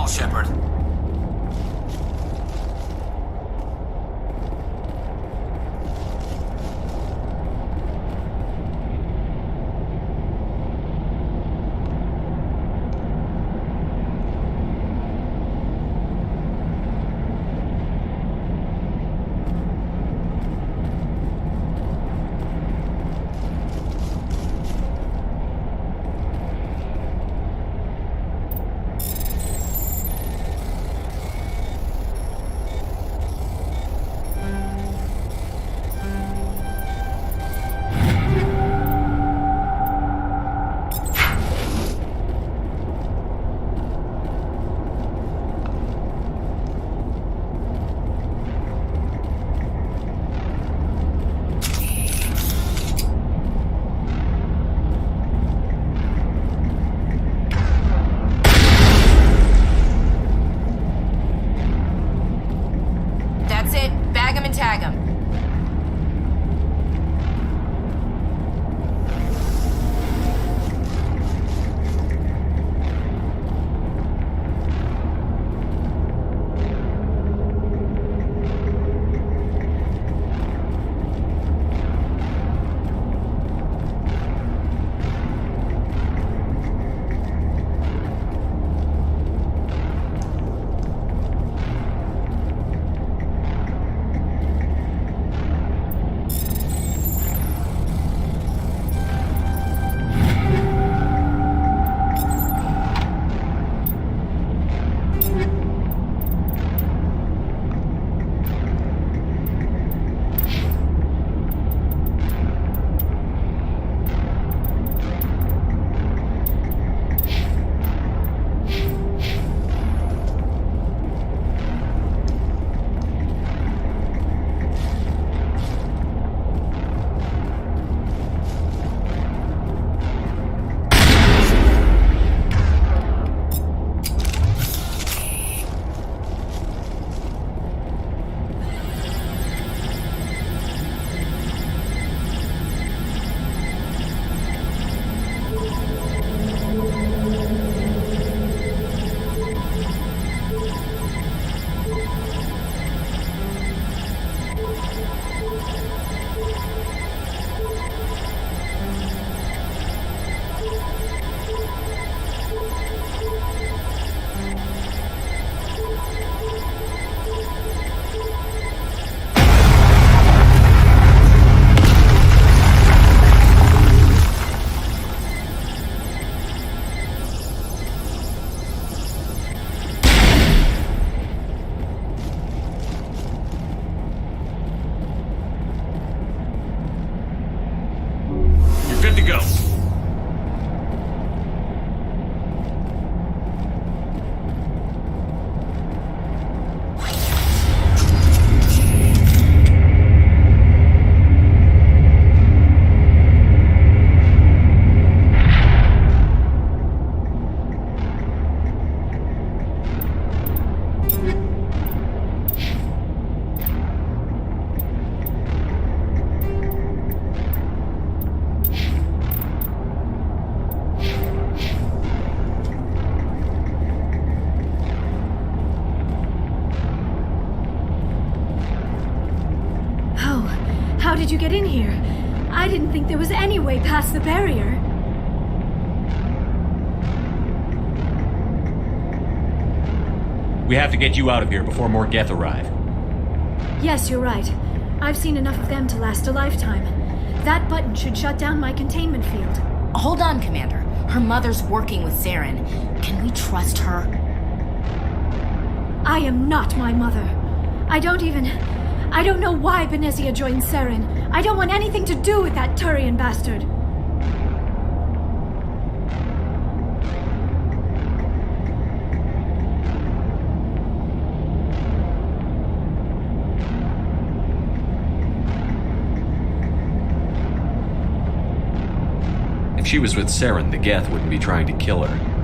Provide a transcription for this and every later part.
call, Shepard. That's it. Bag 'em and tag 'em. Good to go. How did you get in here? I didn't think there was any way past the barrier. We have to get you out of here before more Geth arrive. Yes, you're right. I've seen enough of them to last a lifetime. That button should shut down my containment field. Hold on, Commander. Her mother's working with Saren. Can we trust her? I am not my mother. I don't know why Benezia joined Saren. I don't want anything to do with that Turian bastard. If she was with Saren, the Geth wouldn't be trying to kill her.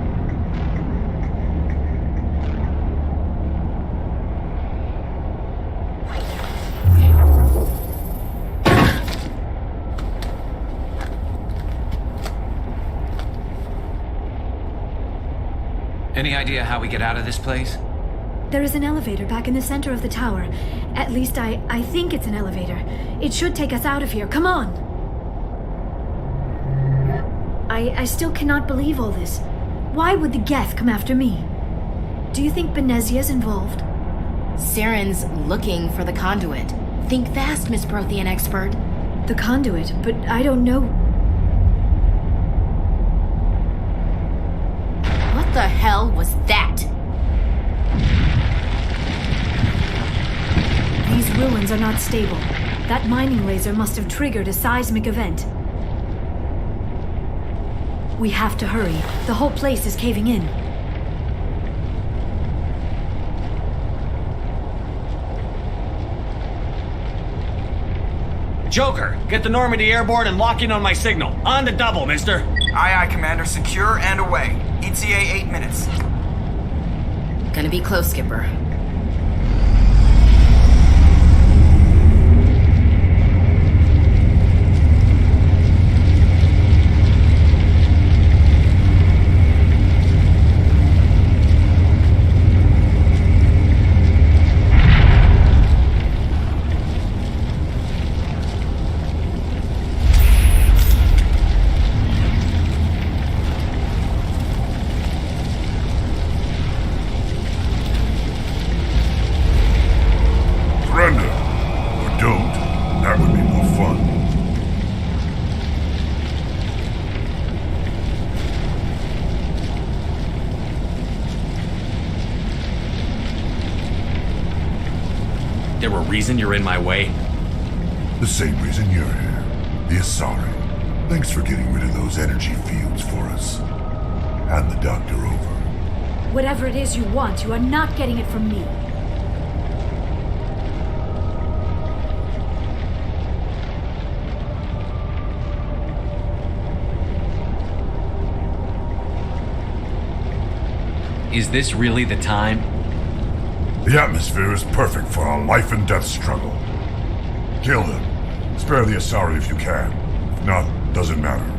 Any idea how we get out of this place? There is an elevator back in the center of the tower. At least I think it's an elevator. It should take us out of here. Come on! I still cannot believe all this. Why would the Geth come after me? Do you think Benezia's involved? Saren's looking for the conduit. Think fast, Miss Prothean expert. The conduit, but I don't know. What the hell was that? These ruins are not stable. That mining laser must have triggered a seismic event. We have to hurry. The whole place is caving in. Joker, get the Normandy airborne and lock in on my signal. On the double, mister. Aye, aye, Commander. Secure and away. ETA 8 minutes. Gonna be close, Skipper. There a reason you're in my way? The same reason you're here. The Asari. Thanks for getting rid of those energy fields for us. Hand the doctor over. Whatever it is you want, you are not getting it from me. Is this really the time? The atmosphere is perfect for a life and death struggle. Kill them. Spare the Asari if you can. If not, doesn't matter.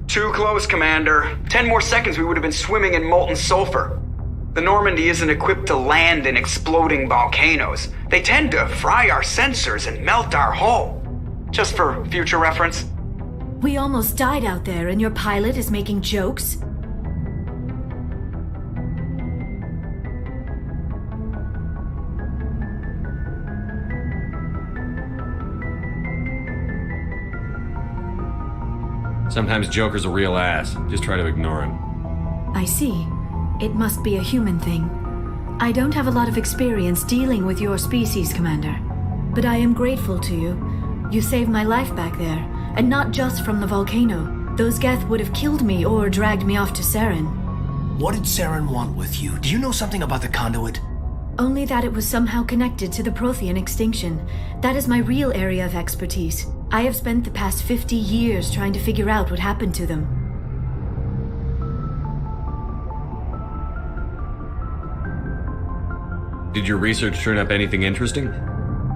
Too close, Commander. 10 more seconds we would have been swimming in molten sulfur. The Normandy isn't equipped to land in exploding volcanoes. They tend to fry our sensors and melt our hull. Just for future reference. We almost died out there and your pilot is making jokes? Sometimes Joker's a real ass. Just try to ignore him. I see. It must be a human thing. I don't have a lot of experience dealing with your species, Commander. But I am grateful to you. You saved my life back there, and not just from the volcano. Those Geth would have killed me or dragged me off to Saren. What did Saren want with you? Do you know something about the conduit? Only that it was somehow connected to the Prothean extinction. That is my real area of expertise. I have spent the past 50 years trying to figure out what happened to them. Did your research turn up anything interesting?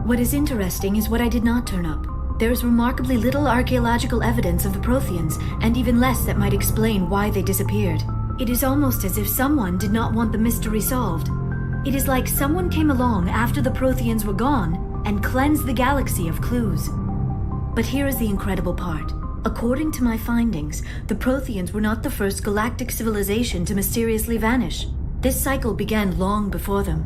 What is interesting is what I did not turn up. There is remarkably little archaeological evidence of the Protheans, and even less that might explain why they disappeared. It is almost as if someone did not want the mystery solved. It is like someone came along after the Protheans were gone and cleansed the galaxy of clues. But here is the incredible part. According to my findings, the Protheans were not the first galactic civilization to mysteriously vanish. This cycle began long before them.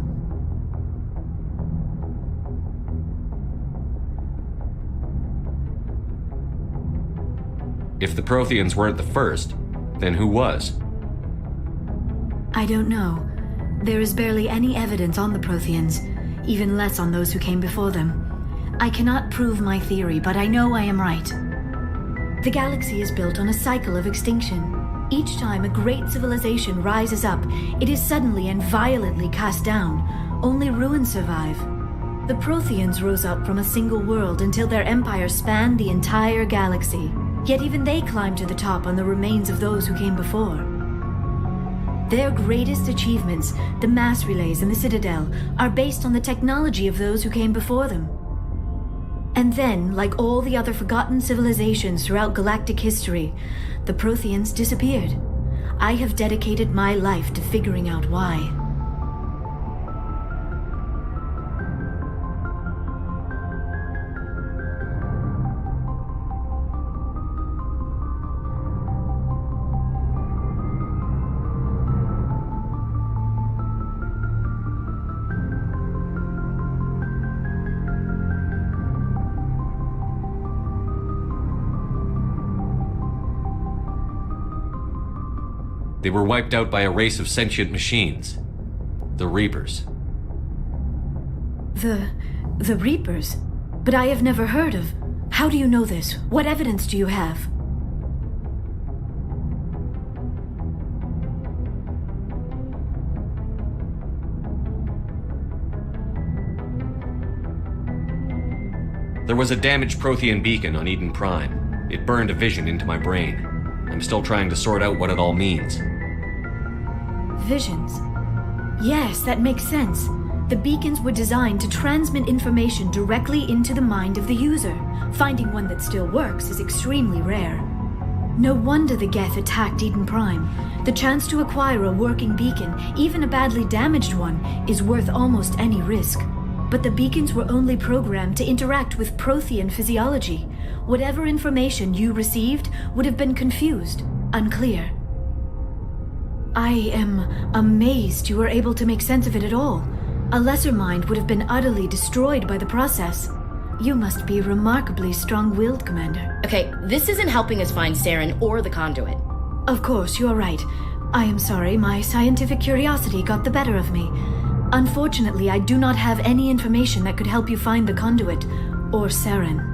If the Protheans weren't the first, then who was? I don't know. There is barely any evidence on the Protheans, even less on those who came before them. I cannot prove my theory, but I know I am right. The galaxy is built on a cycle of extinction. Each time a great civilization rises up, it is suddenly and violently cast down. Only ruins survive. The Protheans rose up from a single world until their empire spanned the entire galaxy. Yet even they climbed to the top on the remains of those who came before. Their greatest achievements, the mass relays and the Citadel, are based on the technology of those who came before them. And then, like all the other forgotten civilizations throughout galactic history, the Protheans disappeared. I have dedicated my life to figuring out why. They were wiped out by a race of sentient machines. The Reapers. The Reapers? But I have never heard of. How do you know this? What evidence do you have? There was a damaged Prothean beacon on Eden Prime. It burned a vision into my brain. I'm still trying to sort out what it all means. Visions. Yes, that makes sense. The beacons were designed to transmit information directly into the mind of the user. Finding one that still works is extremely rare. No wonder the Geth attacked Eden Prime. The chance to acquire a working beacon, even a badly damaged one, is worth almost any risk. But the beacons were only programmed to interact with Prothean physiology. Whatever information you received would have been confused, unclear. I am amazed you were able to make sense of it at all. A lesser mind would have been utterly destroyed by the process. You must be remarkably strong-willed, Commander. Okay, this isn't helping us find Saren or the conduit. Of course, you are right. I am sorry, my scientific curiosity got the better of me. Unfortunately, I do not have any information that could help you find the conduit or Saren.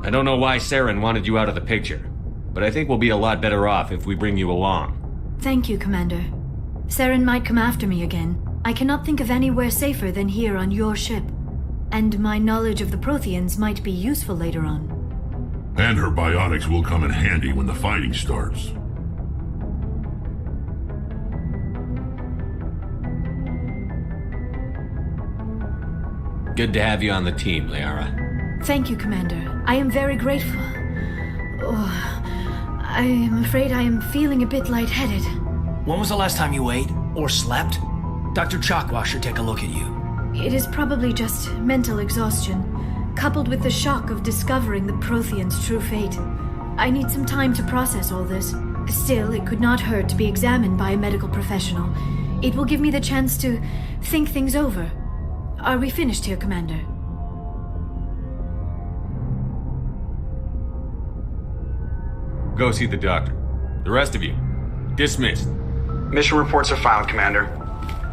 I don't know why Saren wanted you out of the picture, but I think we'll be a lot better off if we bring you along. Thank you, Commander. Saren might come after me again. I cannot think of anywhere safer than here on your ship. And my knowledge of the Protheans might be useful later on. And her biotics will come in handy when the fighting starts. Good to have you on the team, Liara. Thank you, Commander. I am very grateful. Oh, I am afraid I am feeling a bit lightheaded. When was the last time you ate? Or slept? Dr. Chakwa should take a look at you. It is probably just mental exhaustion, coupled with the shock of discovering the Protheans' true fate. I need some time to process all this. Still, it could not hurt to be examined by a medical professional. It will give me the chance to think things over. Are we finished here, Commander? Go see the doctor. The rest of you, dismissed. Mission reports are filed, Commander.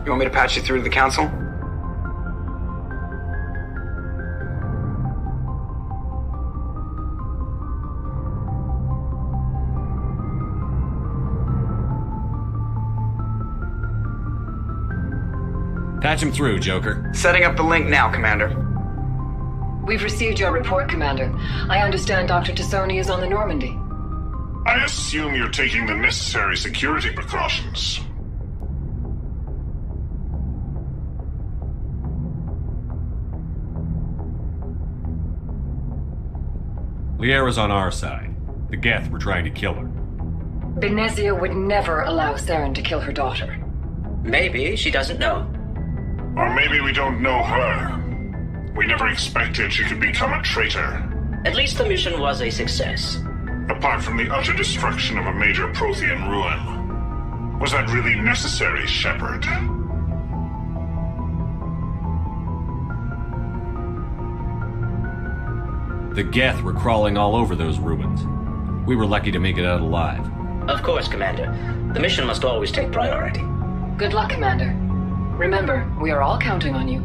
You want me to patch you through to the Council? Patch him through, Joker. Setting up the link now, Commander. We've received your report, Commander. I understand Dr. Tassoni is on the Normandy. I assume you're taking the necessary security precautions. Liara's on our side. The Geth were trying to kill her. Benezia would never allow Saren to kill her daughter. Maybe she doesn't know. Or maybe we don't know her. We never expected she could become a traitor. At least the mission was a success. Apart from the utter destruction of a major Prothean ruin. Was that really necessary, Shepard? The Geth were crawling all over those ruins. We were lucky to make it out alive. Of course, Commander. The mission must always take priority. Good luck, Commander. Remember, we are all counting on you.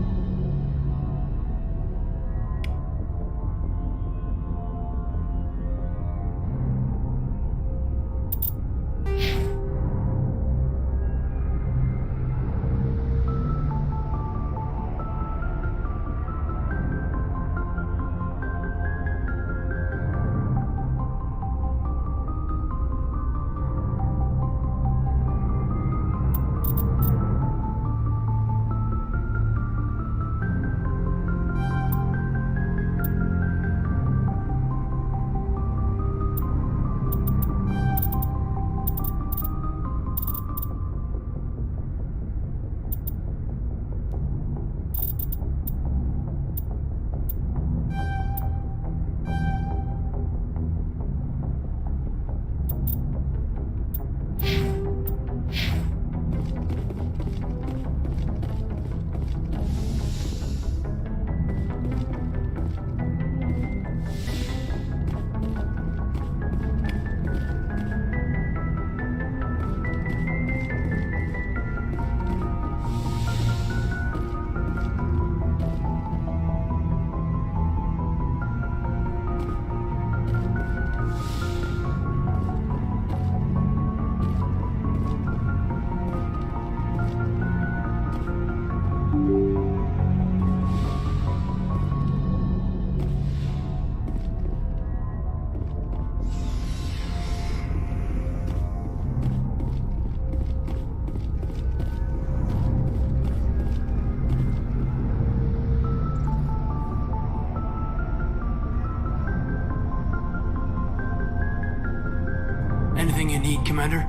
Anything you need, Commander?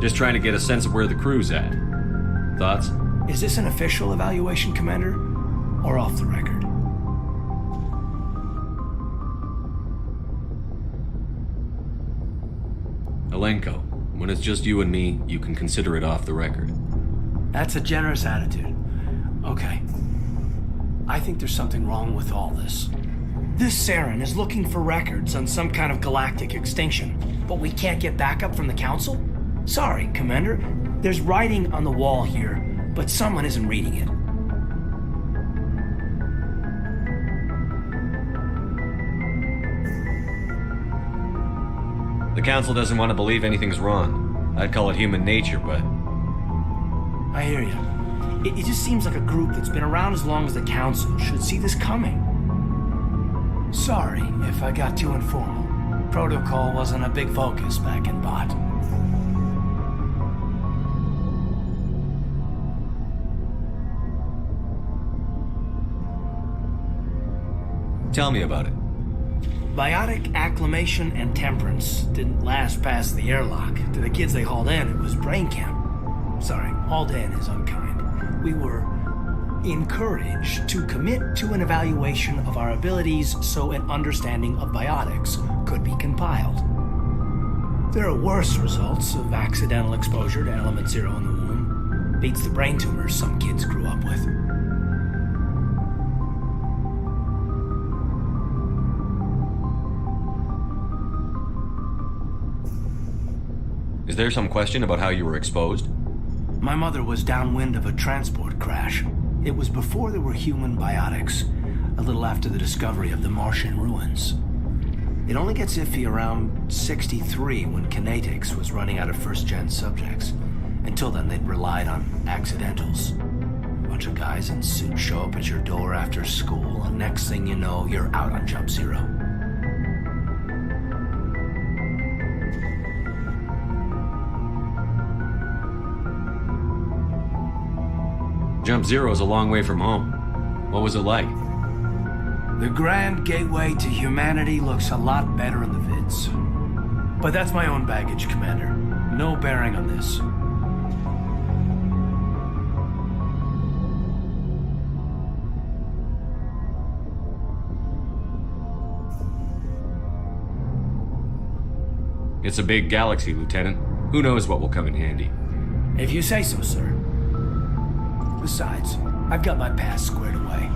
Just trying to get a sense of where the crew's at. Thoughts? Is this an official evaluation, Commander? Or off the record? Alenko, when it's just you and me, you can consider it off the record. That's a generous attitude. Okay. I think there's something wrong with all this. This Saren is looking for records on some kind of galactic extinction, but we can't get backup from the Council? Sorry, Commander. There's writing on the wall here, but someone isn't reading it. The Council doesn't want to believe anything's wrong. I'd call it human nature, but... I hear you. It just seems like a group that's been around as long as the Council should see this coming. Sorry if I got too informal. Protocol wasn't a big focus back in Bot. Tell me about it. Biotic acclimation and temperance didn't last past the airlock. To the kids they hauled in, it was brain camp. Sorry, hauled in is unkind. We were encouraged to commit to an evaluation of our abilities so an understanding of biotics could be compiled. There are worse results of accidental exposure to Element Zero in the womb. Beats the brain tumors some kids grew up with. Is there some question about how you were exposed? My mother was downwind of a transport crash. It was before there were human biotics, a little after the discovery of the Martian ruins. It only gets iffy around 63 when Kinetics was running out of first-gen subjects. Until then, they'd relied on accidentals. A bunch of guys in suits show up at your door after school, and next thing you know, you're out on Jump Zero. Jump Zero's a long way from home. What was it like? The grand gateway to humanity looks a lot better in the vids. But that's my own baggage, Commander. No bearing on this. It's a big galaxy, Lieutenant. Who knows what will come in handy? If you say so, sir. Besides, I've got my past squared away.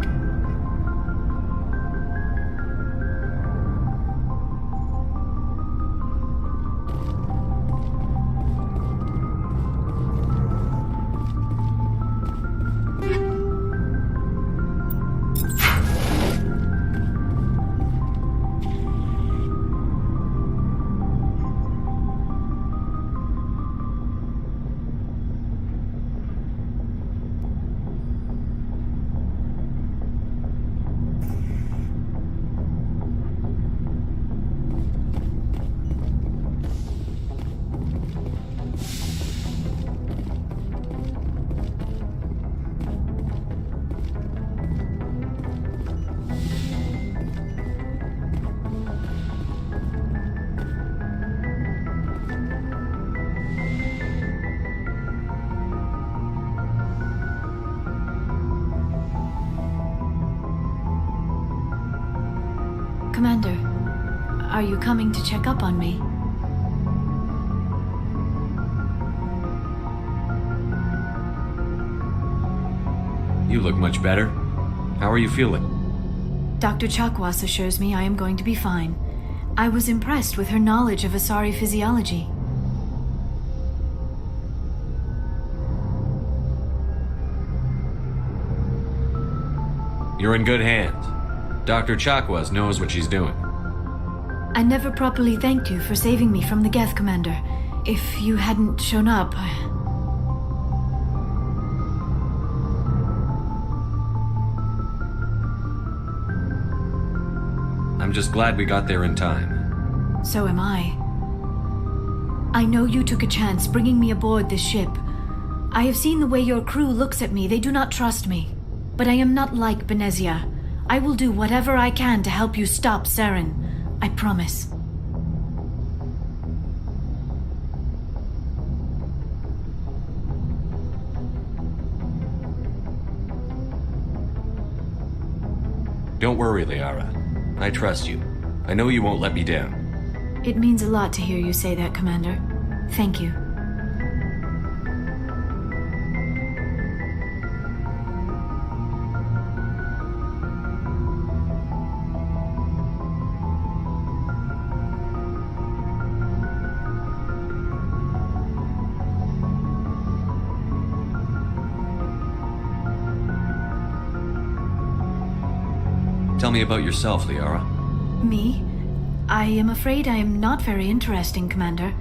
Commander, are you coming to check up on me? You look much better. How are you feeling? Dr. Chakwas assures me I am going to be fine. I was impressed with her knowledge of Asari physiology. You're in good hands. Dr. Chakwas knows what she's doing. I never properly thanked you for saving me from the Geth, Commander. If you hadn't shown up... I'm just glad we got there in time. So am I. I know you took a chance bringing me aboard this ship. I have seen the way your crew looks at me. They do not trust me. But I am not like Benezia. I will do whatever I can to help you stop Saren. I promise. Don't worry, Liara. I trust you. I know you won't let me down. It means a lot to hear you say that, Commander. Thank you. Tell me about yourself, Liara. Me? I am afraid I am not very interesting, Commander.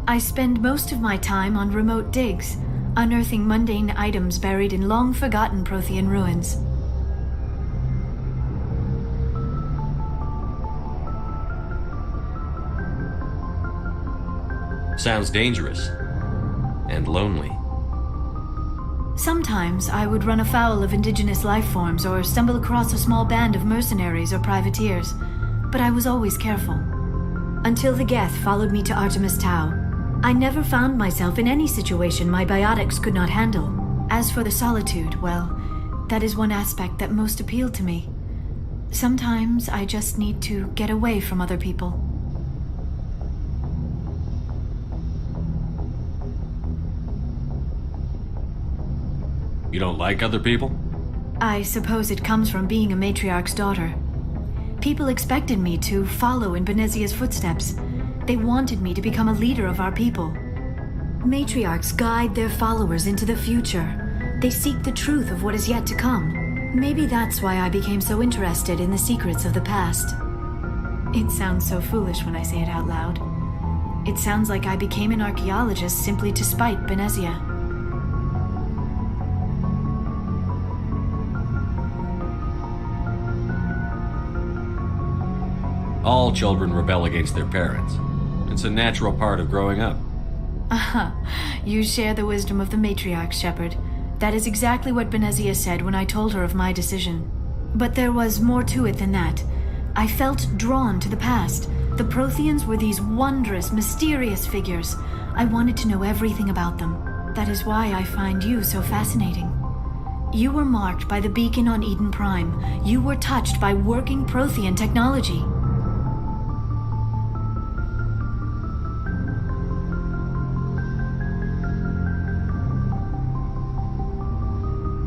I spend most of my time on remote digs, unearthing mundane items buried in long-forgotten Prothean ruins. Sounds dangerous. And lonely. Sometimes I would run afoul of indigenous life forms or stumble across a small band of mercenaries or privateers, but I was always careful. Until the Geth followed me to Artemis Tau, I never found myself in any situation my biotics could not handle. As for the solitude, well, that is one aspect that most appealed to me. Sometimes I just need to get away from other people. You don't like other people? I suppose it comes from being a matriarch's daughter. People expected me to follow in Benezia's footsteps. They wanted me to become a leader of our people. Matriarchs guide their followers into the future. They seek the truth of what is yet to come. Maybe that's why I became so interested in the secrets of the past. It sounds so foolish when I say it out loud. It sounds like I became an archaeologist simply to spite Benezia. All children rebel against their parents. It's a natural part of growing up. You share the wisdom of the matriarch, Shepard. That is exactly what Benezia said when I told her of my decision. But there was more to it than that. I felt drawn to the past. The Protheans were these wondrous, mysterious figures. I wanted to know everything about them. That is why I find you so fascinating. You were marked by the beacon on Eden Prime. You were touched by working Prothean technology.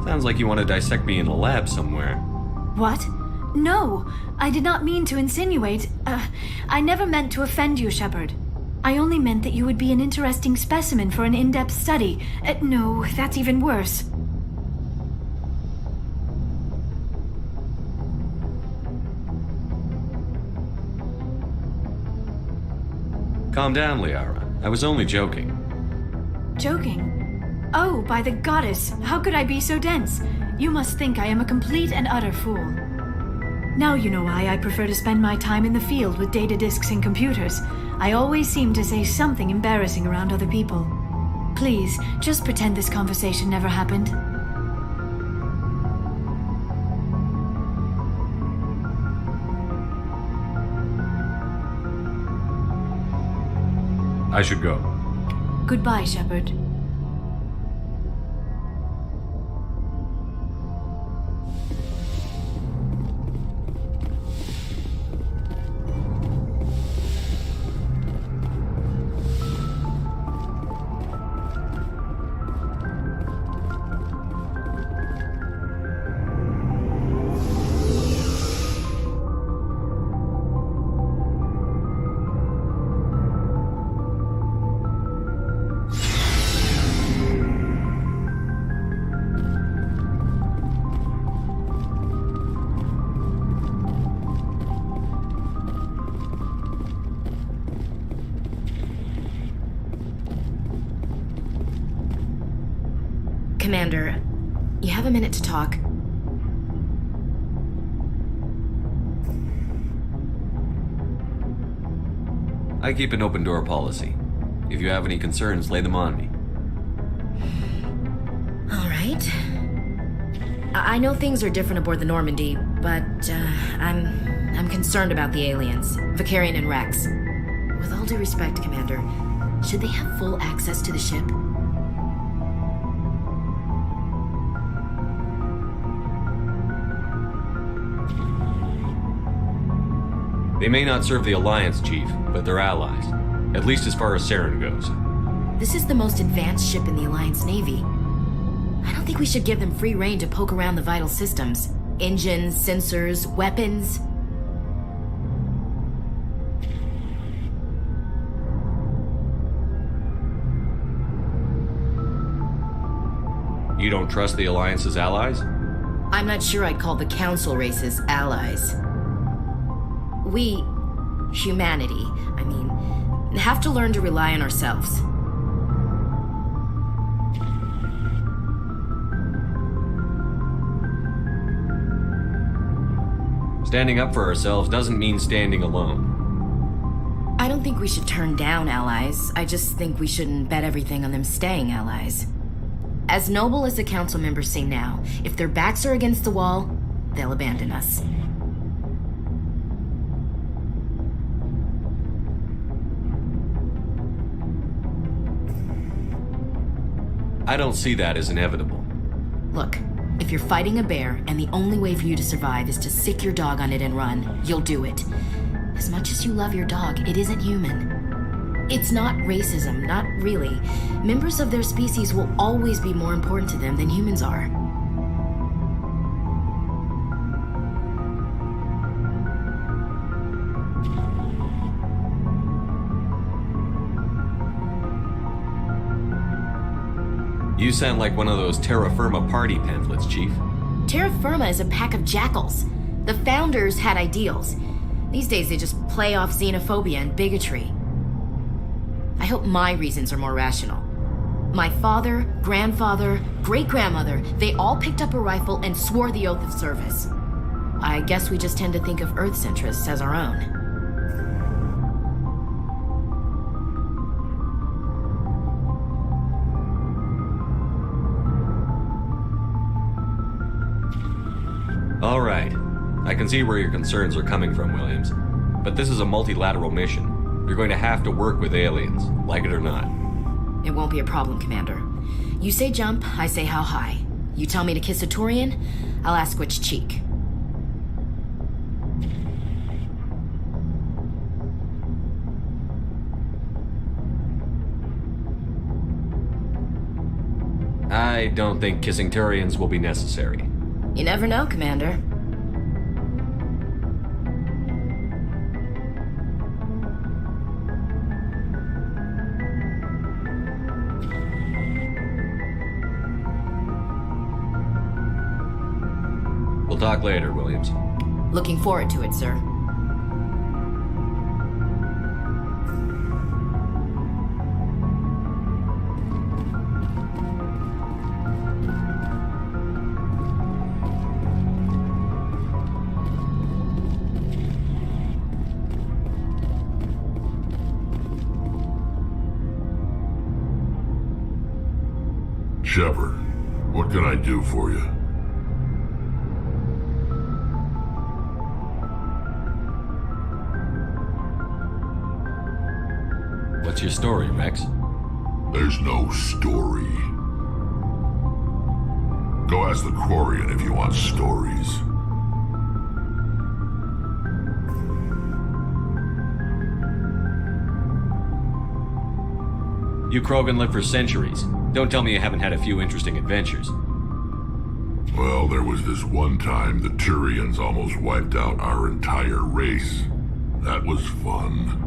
Sounds like you want to dissect me in a lab somewhere. What? No, I did not mean to insinuate. I never meant to offend you, Shepard. I only meant that you would be an interesting specimen for an in-depth study. No, that's even worse. Calm down, Liara. I was only joking. Joking? Oh, by the goddess, how could I be so dense? You must think I am a complete and utter fool. Now you know why I prefer to spend my time in the field with data disks and computers. I always seem to say something embarrassing around other people. Please, just pretend this conversation never happened. I should go. Goodbye, Shepard. Commander, you have a minute to talk. I keep an open door policy. If you have any concerns, lay them on me. All right. I know things are different aboard the Normandy, but I'm concerned about the aliens, Vicarian and Rex. With all due respect, Commander, should they have full access to the ship? They may not serve the Alliance, Chief, but they're allies. At least as far as Saren goes. This is the most advanced ship in the Alliance Navy. I don't think we should give them free rein to poke around the vital systems. Engines, sensors, weapons. You don't trust the Alliance's allies? I'm not sure I'd call the Council races allies. We, humanity, have to learn to rely on ourselves. Standing up for ourselves doesn't mean standing alone. I don't think we should turn down allies. I just think we shouldn't bet everything on them staying allies. As noble as the Council members say now, if their backs are against the wall, they'll abandon us. I don't see that as inevitable. Look, if you're fighting a bear and the only way for you to survive is to sick your dog on it and run, you'll do it. As much as you love your dog, it isn't human. It's not racism, not really. Members of their species will always be more important to them than humans are. You sound like one of those Terra Firma party pamphlets, Chief. Terra Firma is a pack of jackals. The founders had ideals. These days they just play off xenophobia and bigotry. I hope my reasons are more rational. My father, grandfather, great-grandmother, they all picked up a rifle and swore the oath of service. I guess we just tend to think of Earth's interests as our own. All right. I can see where your concerns are coming from, Williams. But this is a multilateral mission. You're going to have to work with aliens, like it or not. It won't be a problem, Commander. You say jump, I say how high. You tell me to kiss a Turian, I'll ask which cheek. I don't think kissing Turians will be necessary. You never know, Commander. We'll talk later, Williams. Looking forward to it, sir. Shepard, what can I do for you? What's your story, Rex? There's no story. Go ask the Quarian if you want stories. You Krogan lived for centuries. Don't tell me you haven't had a few interesting adventures. Well, there was this one time the Turians almost wiped out our entire race. That was fun.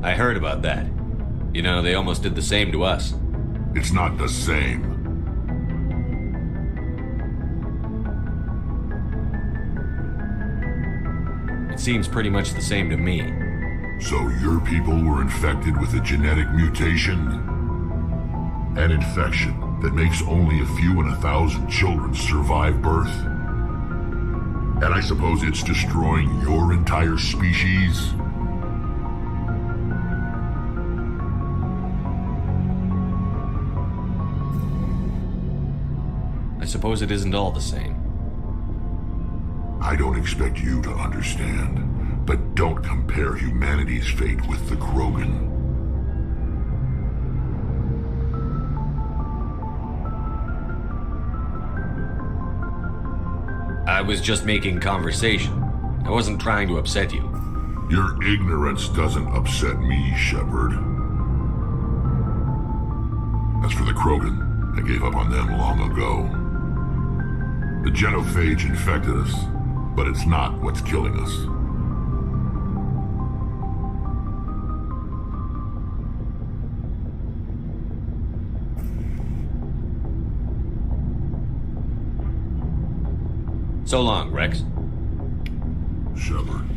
I heard about that. You know, they almost did the same to us. It's not the same. It seems pretty much the same to me. So your people were infected with a genetic mutation? An infection that makes only a few in 1,000 children survive birth? And I suppose it's destroying your entire species? I suppose it isn't all the same. I don't expect you to understand, but don't compare humanity's fate with the Krogan. I was just making conversation. I wasn't trying to upset you. Your ignorance doesn't upset me, Shepard. As for the Krogan, I gave up on them long ago. The genophage infected us, but it's not what's killing us. So long, Rex. Shepard.